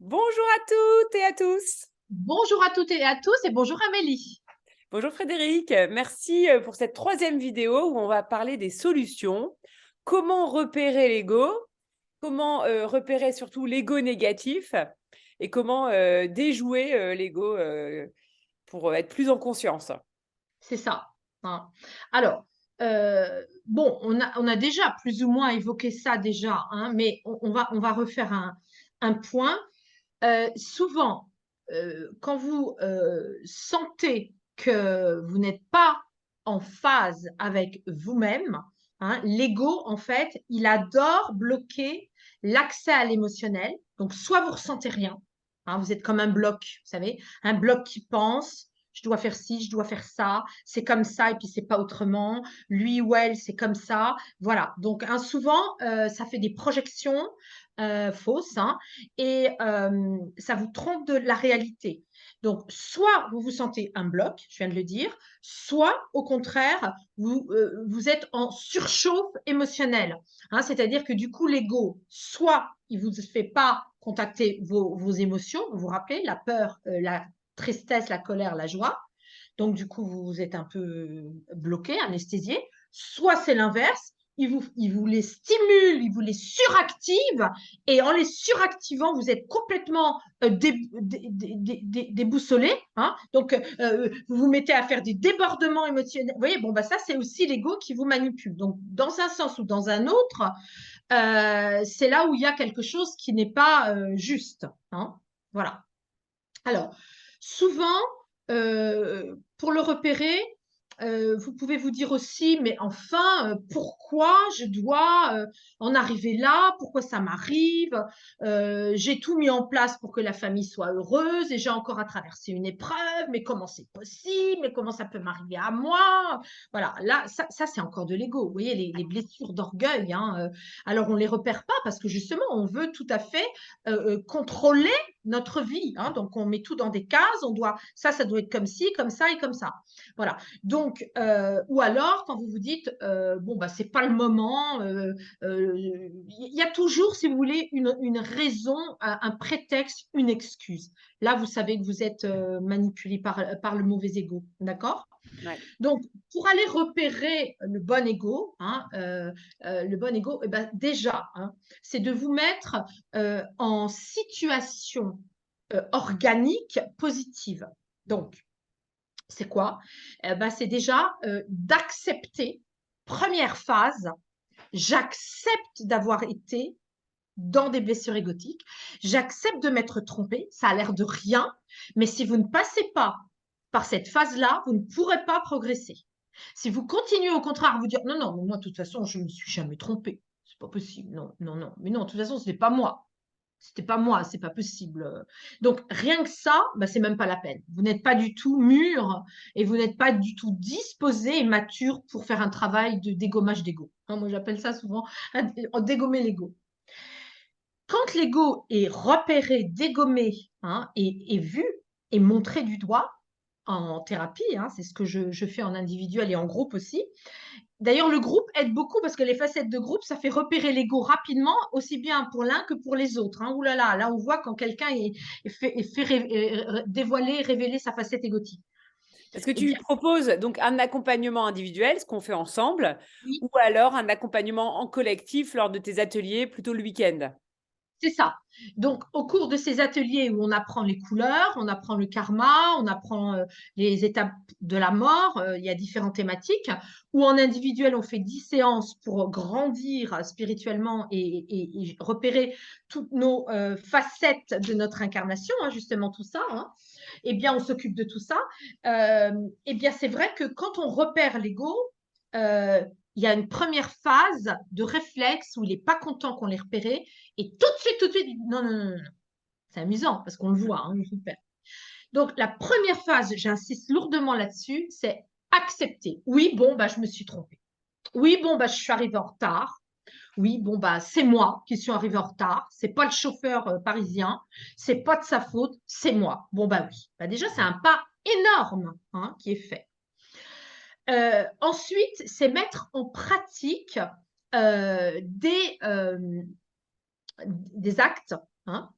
Bonjour à toutes et à tous. Bonjour à toutes et à tous et bonjour Amélie. Bonjour Frédéric, merci pour cette troisième vidéo où on va parler des solutions. Comment repérer l'ego, comment repérer surtout l'ego négatif et comment déjouer l'ego pour être plus en conscience. C'est ça, hein. Alors, bon, on a déjà plus ou moins évoqué ça déjà, hein, mais on va refaire un point. Souvent, quand vous sentez que vous n'êtes pas en phase avec vous-même, hein, l'ego, en fait, il adore bloquer l'accès à l'émotionnel. Donc, soit vous ressentez rien, hein, vous êtes comme un bloc, vous savez, un bloc qui pense, je dois faire ci, je dois faire ça, c'est comme ça et puis c'est pas autrement. Lui ou elle, c'est comme ça. Voilà. Donc, hein, souvent, ça fait des projections fausses, hein, et ça vous trompe de la réalité. Donc, soit vous vous sentez un bloc, je viens de le dire, soit au contraire, vous êtes en surchauffe émotionnelle, hein, c'est-à-dire que du coup, l'ego, soit il ne vous fait pas contacter vos émotions, vous vous rappelez, la peur, la tristesse, la colère, la joie, donc du coup, vous êtes un peu bloqué, anesthésié, soit c'est l'inverse, il vous les stimule, il vous les suractive, et en les suractivant, vous êtes complètement déboussolé, hein, donc vous vous mettez à faire des débordements émotionnels. Vous voyez, bon, bah, ça, c'est aussi l'ego qui vous manipule. Donc, dans un sens ou dans un autre, c'est là où il y a quelque chose qui n'est pas juste, hein. Voilà. Alors, souvent, pour le repérer, vous pouvez vous dire aussi, mais enfin, pourquoi je dois en arriver là? Pourquoi ça m'arrive? J'ai tout mis en place pour que la famille soit heureuse et j'ai encore à traverser une épreuve, mais comment c'est possible? Mais comment ça peut m'arriver à moi? Voilà, là, ça c'est encore de l'ego. Vous voyez, les blessures d'orgueil, hein, alors on ne les repère pas parce que justement, on veut tout à fait contrôler notre vie, hein. Donc on met tout dans des cases, ça doit être comme ci, comme ça et comme ça. Voilà. Donc, ou alors quand vous vous dites, bon, bah, c'est pas le moment, il y a toujours, si vous voulez, une raison, un prétexte, une excuse. Là, vous savez que vous êtes manipulé par le mauvais ego, d'accord? Ouais. Donc, pour aller repérer le bon ego, hein, le bon ego, eh ben, déjà, hein, c'est de vous mettre en situation organique positive. Donc, c'est quoi? Ben, c'est déjà d'accepter, première phase, j'accepte d'avoir été dans des blessures égotiques, j'accepte de m'être trompée, ça a l'air de rien, mais si vous ne passez pas par cette phase-là, vous ne pourrez pas progresser. Si vous continuez au contraire à vous dire non, non, moi de toute façon, je ne me suis jamais trompée, c'est pas possible, non, non, non, mais non, de toute façon, ce n'est pas moi. C'était pas moi, c'est pas possible. Donc rien que ça, bah, c'est même pas la peine. Vous n'êtes pas du tout mûr et vous n'êtes pas du tout disposé et mature pour faire un travail de dégommage d'ego, hein, moi j'appelle ça souvent dégommer l'ego. Quand l'ego est repéré, dégommé, hein, et vu et montré du doigt en thérapie, hein, c'est ce que je fais en individuel et en groupe aussi. D'ailleurs, le groupe aide beaucoup parce que les facettes de groupe, ça fait repérer l'ego rapidement, aussi bien pour l'un que pour les autres, hein. Ouh là, on voit quand quelqu'un fait dévoiler, révéler sa facette égotique. Est-ce que Eh tu bien, proposes donc un accompagnement individuel, ce qu'on fait ensemble, oui, ou alors un accompagnement en collectif lors de tes ateliers, plutôt le week-end? c'est ça. Donc, au cours de ces ateliers où on apprend les couleurs, on apprend le karma, on apprend les étapes de la mort, il y a différentes thématiques, où en individuel, on fait 10 séances pour grandir spirituellement et repérer toutes nos facettes de notre incarnation, hein, justement tout ça, hein. Eh bien, on s'occupe de tout ça. Eh bien, c'est vrai que quand on repère l'ego, euh, il y a une première phase de réflexe où il n'est pas content qu'on l'ait repéré et tout de suite, non, non, non, non. C'est amusant parce qu'on le voit, hein, le repère. Donc, la première phase, j'insiste lourdement là-dessus, c'est accepter. Oui, bon, bah, je me suis trompée. Oui, bon, bah, je suis arrivée en retard. Oui, bon, bah, c'est moi qui suis arrivée en retard. C'est pas le chauffeur parisien. C'est pas de sa faute. C'est moi. Bon, bah oui. Bah, déjà, c'est un pas énorme, hein, qui est fait. Ensuite, c'est mettre en pratique euh, des, euh, des actes, hein,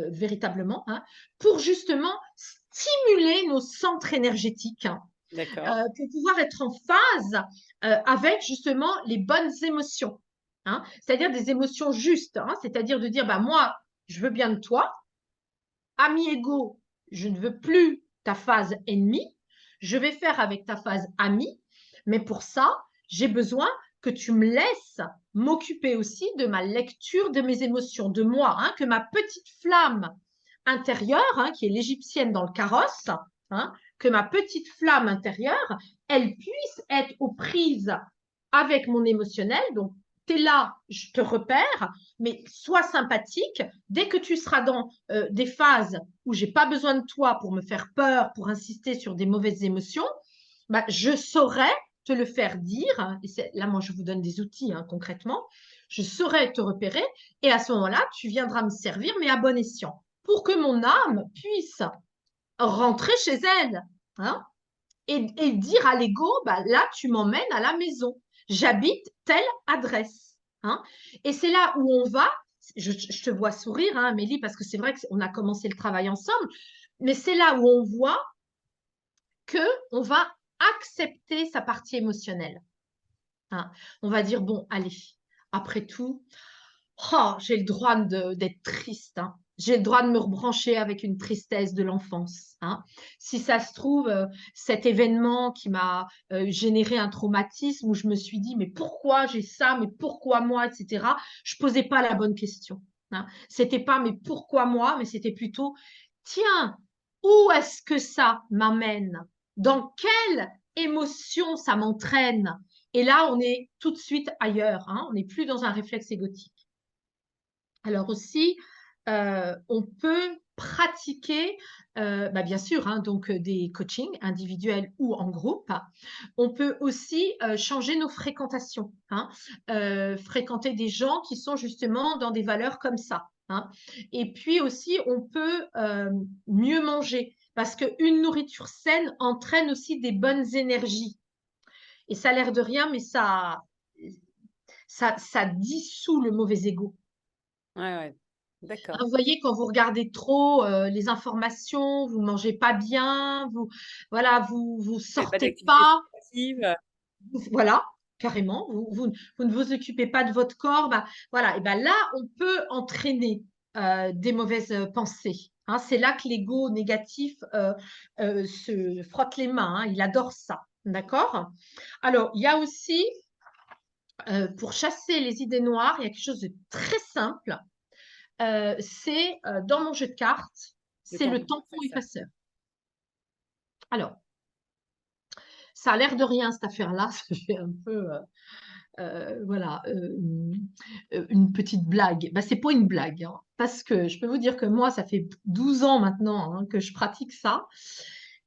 véritablement, hein, pour justement stimuler nos centres énergétiques, hein, D'accord. pour pouvoir être en phase avec justement les bonnes émotions, hein, c'est-à-dire des émotions justes, hein, c'est-à-dire de dire, bah, moi, je veux bien de toi, ami égaux, je ne veux plus ta phase ennemie, je vais faire avec ta phase amie, mais pour ça, j'ai besoin que tu me laisses m'occuper aussi de ma lecture de mes émotions, de moi, hein, que ma petite flamme intérieure, hein, qui est l'égyptienne dans le carrosse, hein, que ma petite flamme intérieure, elle puisse être aux prises avec mon émotionnel. Donc, tu es là, je te repère, mais sois sympathique. Dès que tu seras dans des phases où j'ai pas besoin de toi pour me faire peur, pour insister sur des mauvaises émotions, bah, je saurais te le faire dire. Et là, moi, je vous donne des outils, hein, concrètement. Je saurais te repérer et à ce moment-là, tu viendras me servir, mais à bon escient, pour que mon âme puisse rentrer chez elle, hein, et dire à l'ego, bah, là, tu m'emmènes à la maison. J'habite telle adresse, hein. Et c'est là où on va, je te vois sourire, hein, Amélie, parce que c'est vrai qu'on a commencé le travail ensemble, mais c'est là où on voit qu'on va accepter sa partie émotionnelle, hein. On va dire, bon, allez, après tout, oh, j'ai le droit d'être triste, hein. J'ai le droit de me rebrancher avec une tristesse de l'enfance, hein. Si ça se trouve, cet événement qui m'a généré un traumatisme où je me suis dit, mais pourquoi j'ai ça, mais pourquoi moi, etc. Je posais pas la bonne question, hein. C'était pas, mais pourquoi moi, mais c'était plutôt, tiens, où est-ce que ça m'amène? Dans quelle émotion ça m'entraîne? Et là, on est tout de suite ailleurs, hein. On n'est plus dans un réflexe égotique. Alors aussi, on peut pratiquer, bah, bien sûr, hein, donc des coachings individuels ou en groupe. On peut aussi changer nos fréquentations, hein, fréquenter des gens qui sont justement dans des valeurs comme ça, hein. Et puis aussi, on peut mieux manger parce qu'une nourriture saine entraîne aussi des bonnes énergies. Et ça a l'air de rien, mais ça dissout le mauvais ego. Ouais, ouais. D'accord. Vous voyez, quand vous regardez trop les informations, vous mangez pas bien, voilà, vous Vous pas sortez d'activité pas, sportive. voilà, carrément, vous ne vous occupez pas de votre corps, bah, voilà, et ben là, on peut entraîner des mauvaises pensées, hein. C'est là que l'ego négatif se frotte les mains, hein, il adore ça, d'accord? Alors, il y a aussi, pour chasser les idées noires, il y a quelque chose de très simple. C'est dans mon jeu de cartes, Le c'est temps le qu'on tampon fait ça. effaceur. Alors, ça a l'air de rien cette affaire-là, ça fait un peu, voilà, une petite blague. Bah, c'est pas une blague, hein, parce que je peux vous dire que moi, ça fait 12 ans maintenant, hein, que je pratique ça.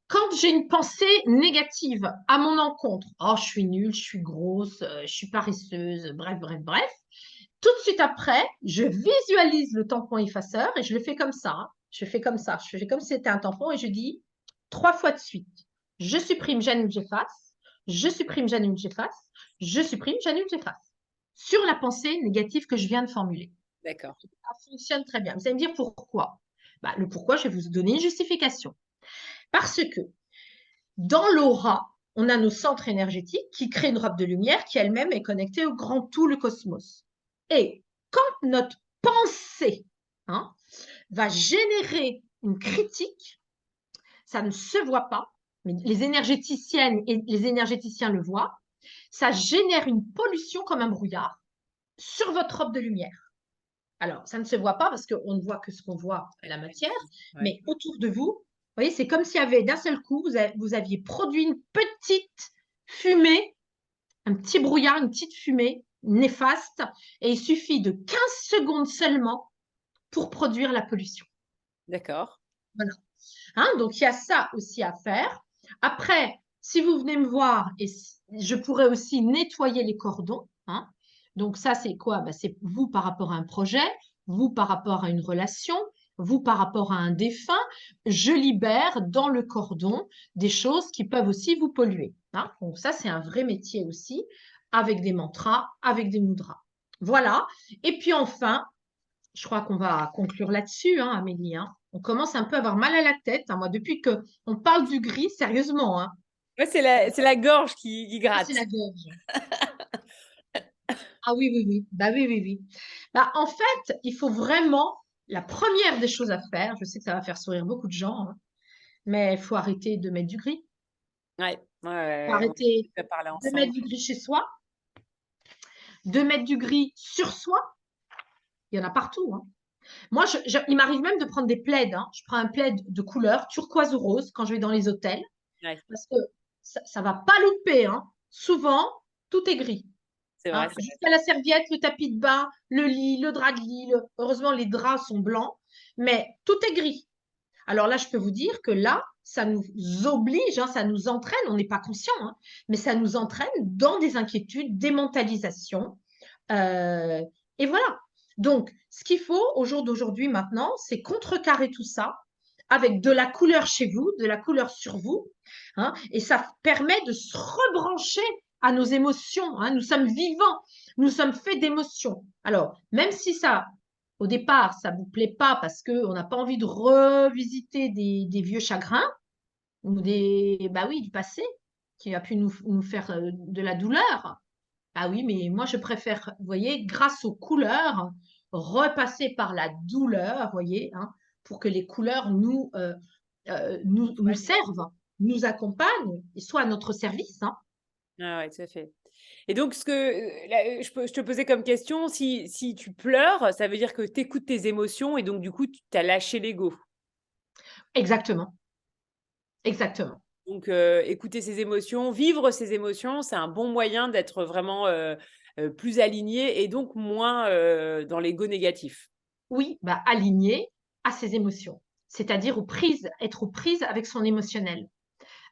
Quand j'ai une pensée négative à mon encontre, oh, je suis nulle, je suis grosse, je suis paresseuse, bref, bref, bref. Tout de suite après, je visualise le tampon effaceur et je le fais comme ça, hein. Je fais comme ça. Je fais comme si c'était un tampon et je dis 3 fois de suite. Je supprime, j'annule, j'efface. Je supprime, j'annule, j'efface. Je supprime, j'annule, j'efface. Sur la pensée négative que je viens de formuler. D'accord. Ça fonctionne très bien. Vous allez me dire pourquoi? Bah, le pourquoi, je vais vous donner une justification. Parce que dans l'aura, on a nos centres énergétiques qui créent une robe de lumière qui elle-même est connectée au grand tout, le cosmos. Et quand notre pensée, hein, va générer une critique, ça ne se voit pas, mais les énergéticiennes et les énergéticiens le voient, ça génère une pollution comme un brouillard sur votre robe de lumière. Alors, ça ne se voit pas parce qu'on ne voit que ce qu'on voit à la matière, Ouais. mais autour de vous, vous voyez, c'est comme s'il y avait d'un seul coup, vous aviez produit une petite fumée, un petit brouillard, une petite fumée néfaste, et il suffit de 15 secondes seulement pour produire la pollution. D'accord. Voilà. Hein, donc, il y a ça aussi à faire. Après, si vous venez me voir, et je pourrais aussi nettoyer les cordons, hein. Donc, ça, c'est quoi? Ben, c'est vous par rapport à un projet, vous par rapport à une relation, vous par rapport à un défunt. Je libère dans le cordon des choses qui peuvent aussi vous polluer, hein. Donc, ça, c'est un vrai métier aussi, avec des mantras, avec des mudras. Voilà. Et puis enfin, je crois qu'on va conclure là-dessus, hein, Amélie, hein. On commence un peu à avoir mal à la tête, hein. Moi, depuis qu'on parle du gris, sérieusement, hein. Ouais, c'est la gorge qui C'est gratte. la gorge. Ah oui, oui, oui. Bah oui, oui, oui. Bah, en fait, il faut vraiment, la première des choses à faire, je sais que ça va faire sourire beaucoup de gens, hein, mais il faut arrêter de mettre du gris. Ouais, ouais, Faut ouais, on arrêter a parlé de mettre ensemble. du gris chez soi, de mettre du gris sur soi. Il y en a partout, hein. Moi, il m'arrive même de prendre des plaids, hein. Je prends un plaid de couleur turquoise ou rose quand je vais dans les hôtels, Ouais, parce que ça ne va pas louper, hein. Souvent, tout est gris, c'est vrai, hein. c'est vrai. Jusqu'à la serviette, le tapis de bain, le lit, le drap de lit. Heureusement, les draps sont blancs, mais tout est gris. Alors là, je peux vous dire que là, ça nous oblige, hein, ça nous entraîne, on n'est pas conscient, hein, mais ça nous entraîne dans des inquiétudes, des mentalisations. euh, et voilà. Donc, ce qu'il faut au jour d'aujourd'hui maintenant, c'est contrecarrer tout ça avec de la couleur chez vous, de la couleur sur vous, hein, et ça permet de se rebrancher à nos émotions, hein. Nous sommes vivants, nous sommes faits d'émotions. Alors, même si ça, au départ, ça ne vous plaît pas parce qu'on n'a pas envie de revisiter des vieux chagrins ou bah oui, du passé qui a pu nous faire de la douleur. Ah oui, mais moi, je préfère, vous voyez, grâce aux couleurs, repasser par la douleur, vous voyez, hein, pour que les couleurs nous servent, nous accompagnent et soient à notre service, hein. Ah ouais, tout à fait. Et donc, je te posais comme question, si tu pleures, ça veut dire que tu écoutes tes émotions et donc, du coup, tu as lâché l'ego. Exactement, exactement. Donc, écouter ses émotions, vivre ses émotions, c'est un bon moyen d'être vraiment plus aligné et donc moins dans l'ego négatif. Oui, bah, aligné à ses émotions, c'est-à-dire être aux prises avec son émotionnel.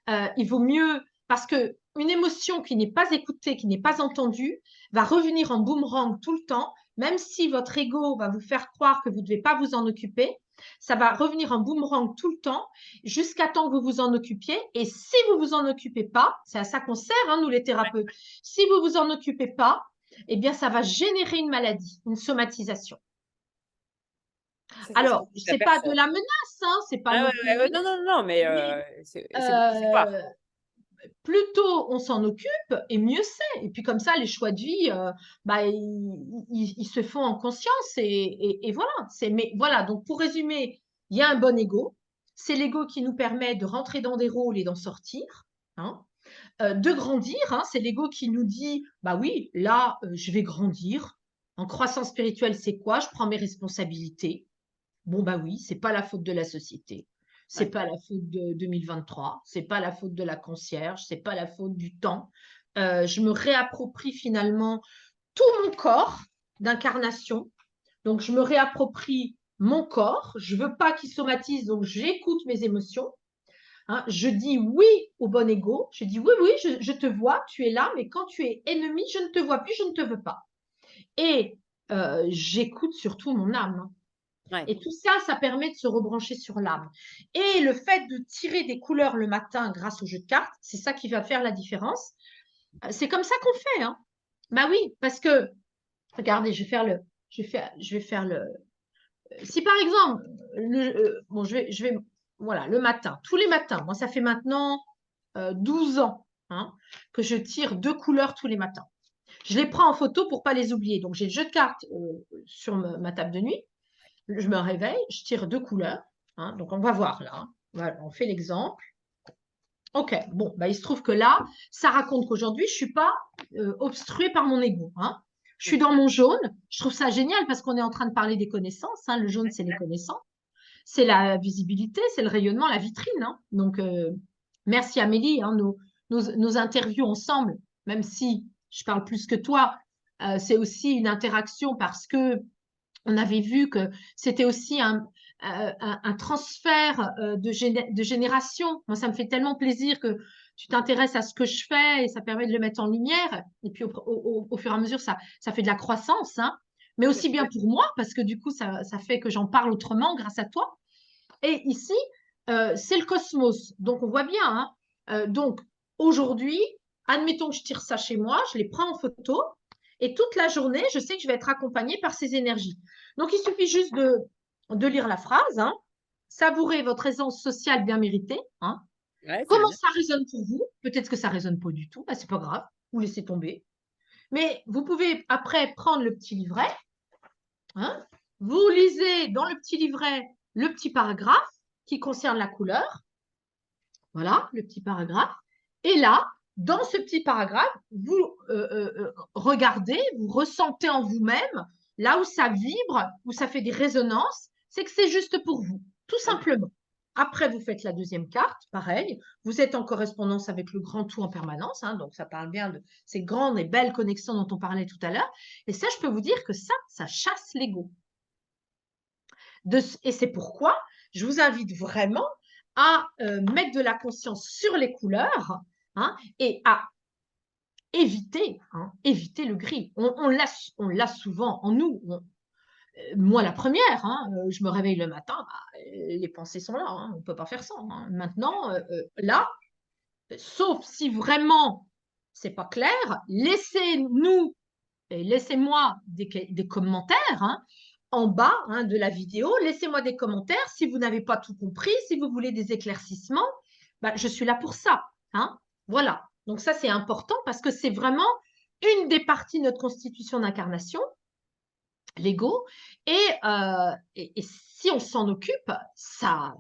Il vaut mieux, parce que une émotion qui n'est pas écoutée, qui n'est pas entendue, va revenir en boomerang tout le temps, même si votre ego va vous faire croire que vous ne devez pas vous en occuper, ça va revenir en boomerang tout le temps jusqu'à temps que vous vous en occupiez. Et si vous vous en occupez pas, c'est à ça qu'on sert, hein, nous les thérapeutes, si vous vous en occupez pas, eh bien, ça va générer une maladie, une somatisation. Ça se Alors, la c'est pas de personne. la menace, hein, c'est pas Ah non ouais, plus, ouais, ouais, non, non, non, mais mais c'est bon à savoir. euh, plus tôt on s'en occupe, et mieux c'est. Et puis comme ça, les choix de vie, bah, ils se font en conscience. Et voilà. Mais voilà, donc pour résumer, il y a un bon ego. C'est l'ego qui nous permet de rentrer dans des rôles et d'en sortir, hein. De grandir, hein, c'est l'ego qui nous dit, bah oui, là, je vais grandir. En croissance spirituelle, c'est quoi? Je prends mes responsabilités. Bon, bah oui, c'est pas la faute de la société. C'est Ouais. pas la faute de 2023. C'est pas la faute de la concierge. C'est pas la faute du temps. Je me réapproprie finalement tout mon corps d'incarnation. Donc, je me réapproprie mon corps. Je veux pas qu'il somatise, donc j'écoute mes émotions, hein. Je dis oui au bon ego. Je dis oui, oui, je te vois, tu es là, mais quand tu es ennemi, je ne te vois plus, je ne te veux pas. Et j'écoute surtout mon âme. Ouais. Et tout ça, ça permet de se rebrancher sur l'âme. Et le fait de tirer des couleurs le matin grâce au jeu de cartes, c'est ça qui va faire la différence. C'est comme ça qu'on fait, hein. Bah oui, parce que, regardez, je vais faire le. Si par exemple, bon, voilà, le matin, tous les matins, moi ça fait maintenant 12 ans, hein, que je tire 2 couleurs tous les matins. Je les prends en photo pour pas les oublier. Donc j'ai le jeu de cartes sur ma table de nuit. Je me réveille, je tire 2 couleurs, hein. Donc, on va voir là, hein. Voilà, on fait l'exemple. OK, bon, bah, il se trouve que là, ça raconte qu'aujourd'hui, je ne suis pas obstruée par mon ego, hein. Je suis dans mon jaune. Je trouve ça génial parce qu'on est en train de parler des connaissances, hein. Le jaune, c'est les connaissances. C'est la visibilité, c'est le rayonnement, la vitrine, hein. Donc, merci Amélie, hein, nos interviews ensemble, même si je parle plus que toi, c'est aussi une interaction parce que on avait vu que c'était aussi un transfert de génération. Moi, ça me fait tellement plaisir que tu t'intéresses à ce que je fais et ça permet de le mettre en lumière. Et puis, au fur et à mesure, ça fait de la croissance, hein. Mais C'est aussi bien chouette. pour moi, parce que du coup, ça fait que j'en parle autrement grâce à toi. Et ici, c'est le cosmos. Donc, on voit bien, hein. Donc, aujourd'hui, admettons que je tire ça chez moi, je les prends en photo Et toute la journée, je sais que je vais être accompagnée par ces énergies. Donc, il suffit juste de lire la phrase, hein. Savourez votre aisance sociale bien méritée, hein. Ouais, c'est Comment bien. ça résonne pour vous? Peut-être que ça résonne pas du tout, bah, c'est pas grave, vous laissez tomber. Mais vous pouvez après prendre le petit livret, hein, vous lisez dans le petit livret le petit paragraphe qui concerne la couleur. Voilà, le petit paragraphe. Et là, dans ce petit paragraphe, vous regardez, vous ressentez en vous-même, là où ça vibre, où ça fait des résonances, c'est que c'est juste pour vous, tout Ok. simplement. Après, vous faites la deuxième carte, pareil. Vous êtes en correspondance avec le grand tout en permanence, hein, donc ça parle bien de ces grandes et belles connexions dont on parlait tout à l'heure. Et ça, je peux vous dire que ça chasse l'ego. Et c'est pourquoi je vous invite vraiment à mettre de la conscience sur les couleurs, hein, et à éviter, hein, éviter le gris. On l'a souvent en nous. Moi, la première, hein, je me réveille le matin, bah, les pensées sont là, hein, on ne peut pas faire ça, hein. Maintenant, là, sauf si vraiment c'est pas clair, laissez-nous et laissez-moi des commentaires, hein, en bas, hein, de la vidéo. Laissez-moi des commentaires si vous n'avez pas tout compris, si vous voulez des éclaircissements. Bah, je suis là pour ça, hein. Voilà. Donc ça, c'est important parce que c'est vraiment une des parties de notre constitution d'incarnation, l'ego. Et si on s'en occupe, ça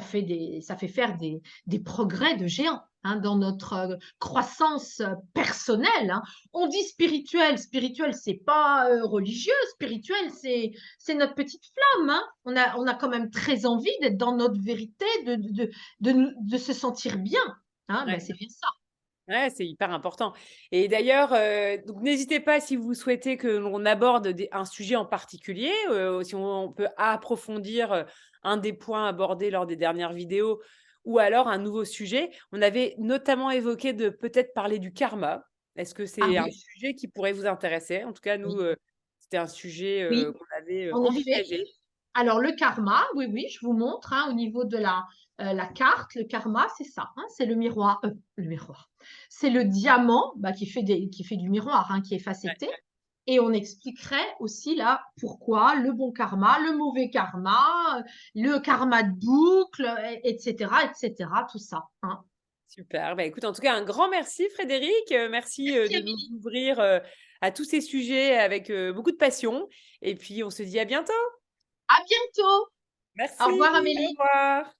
fait faire des progrès de géants, hein, dans notre croissance personnelle, hein. On dit spirituel, spirituel, c'est pas religieux, spirituel, c'est notre petite flamme, hein. On a quand même très envie d'être dans notre vérité, de se sentir bien, hein. Ben, Ouais. c'est bien ça. Ouais, c'est hyper important. Et d'ailleurs, donc n'hésitez pas si vous souhaitez que l'on aborde un sujet en particulier, si on peut approfondir un des points abordés lors des dernières vidéos ou alors un nouveau sujet. On avait notamment évoqué de peut-être parler du karma. Est-ce que Ah c'est un oui, sujet qui pourrait vous intéresser? En tout cas, nous, oui, c'était un sujet oui, qu'on avait en effet. envisagé. Alors, le karma, oui, oui, je vous montre, hein, au niveau de la carte, le karma, c'est ça, hein, c'est le miroir. C'est le diamant, bah, qui fait du miroir, hein, qui est facetté. Et on expliquerait aussi là pourquoi le bon karma, le mauvais karma, le karma de boucle, etc., etc., tout ça, hein. Super. Bah, écoute, en tout cas, un grand merci Frédéric. Merci Merci, de nous Amélie. ouvrir à tous ces sujets avec beaucoup de passion. Et puis, on se dit à bientôt. À bientôt. Au Merci. revoir, Au Amélie. revoir.